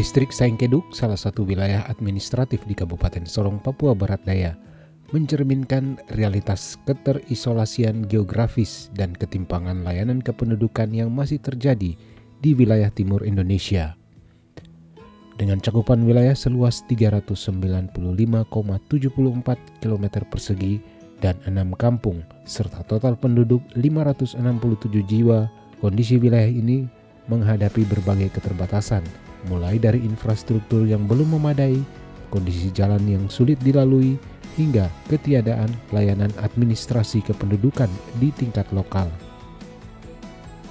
Distrik Saengkeduk, salah satu wilayah administratif di Kabupaten Sorong, Papua Barat Daya, mencerminkan realitas keterisolasian geografis dan ketimpangan layanan kependudukan yang masih terjadi di wilayah timur Indonesia. Dengan cakupan wilayah seluas 395,74 km persegi dan 6 kampung, serta total penduduk 567 jiwa, kondisi wilayah ini menghadapi berbagai keterbatasan, mulai dari infrastruktur yang belum memadai, kondisi jalan yang sulit dilalui, hingga ketiadaan layanan administrasi kependudukan di tingkat lokal.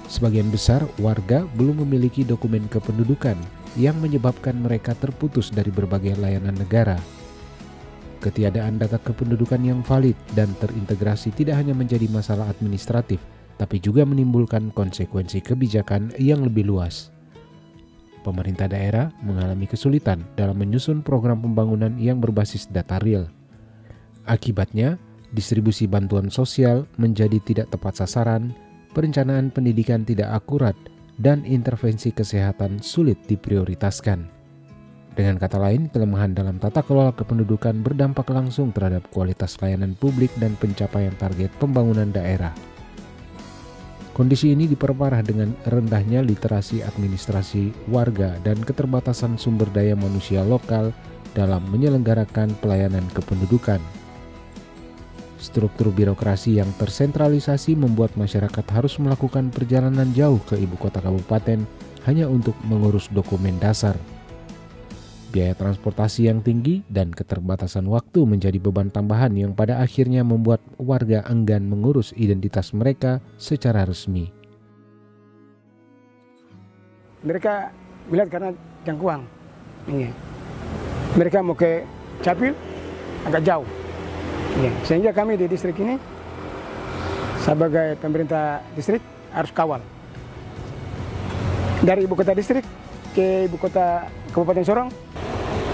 Sebagian besar warga belum memiliki dokumen kependudukan yang menyebabkan mereka terputus dari berbagai layanan negara. Ketiadaan data kependudukan yang valid dan terintegrasi tidak hanya menjadi masalah administratif, tapi juga menimbulkan konsekuensi kebijakan yang lebih luas. Pemerintah daerah mengalami kesulitan dalam menyusun program pembangunan yang berbasis data real. Akibatnya, distribusi bantuan sosial menjadi tidak tepat sasaran, perencanaan pendidikan tidak akurat, dan intervensi kesehatan sulit diprioritaskan. Dengan kata lain, kelemahan dalam tata kelola kependudukan berdampak langsung terhadap kualitas layanan publik dan pencapaian target pembangunan daerah. Kondisi ini diperparah dengan rendahnya literasi administrasi warga dan keterbatasan sumber daya manusia lokal dalam menyelenggarakan pelayanan kependudukan. Struktur birokrasi yang tersentralisasi membuat masyarakat harus melakukan perjalanan jauh ke ibu kota kabupaten hanya untuk mengurus dokumen dasar. Biaya transportasi yang tinggi dan keterbatasan waktu menjadi beban tambahan yang pada akhirnya membuat warga enggan mengurus identitas mereka secara resmi. Mereka melihat karena jangkauan. Mereka mau ke Capil agak jauh. Sehingga kami di distrik ini sebagai pemerintah distrik harus kawal. Dari ibu kota distrik ke ibu kota Kabupaten Sorong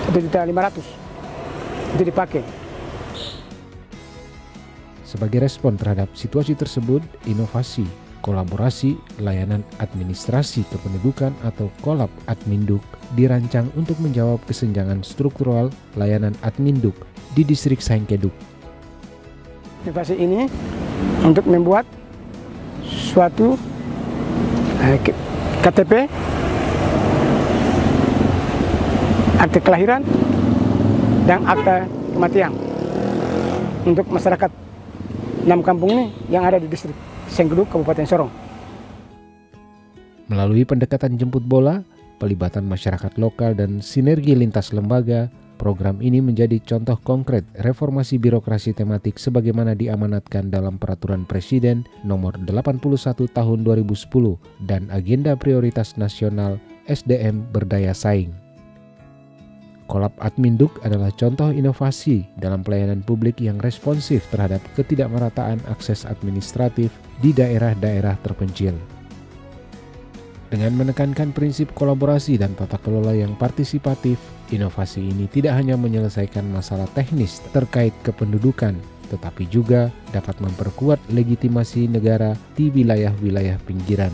1.500.000 itu dipakai. Sebagai respon terhadap situasi tersebut, inovasi, kolaborasi, layanan administrasi kependudukan atau Kolab Adminduk dirancang untuk menjawab kesenjangan struktural layanan Adminduk di distrik Saengkeduk. Inovasi ini untuk membuat suatu KTP, akte kelahiran, dan akta kematian untuk masyarakat 6 kampung ini yang ada di distrik Saengkeduk, Kabupaten Sorong. Melalui pendekatan jemput bola, pelibatan masyarakat lokal, dan sinergi lintas lembaga, program ini menjadi contoh konkret reformasi birokrasi tematik sebagaimana diamanatkan dalam Peraturan Presiden Nomor 81 Tahun 2010 dan Agenda Prioritas Nasional SDM Berdaya Saing. Kolab Adminduk adalah contoh inovasi dalam pelayanan publik yang responsif terhadap ketidakmerataan akses administratif di daerah-daerah terpencil. Dengan menekankan prinsip kolaborasi dan tata kelola yang partisipatif, inovasi ini tidak hanya menyelesaikan masalah teknis terkait kependudukan, tetapi juga dapat memperkuat legitimasi negara di wilayah-wilayah pinggiran.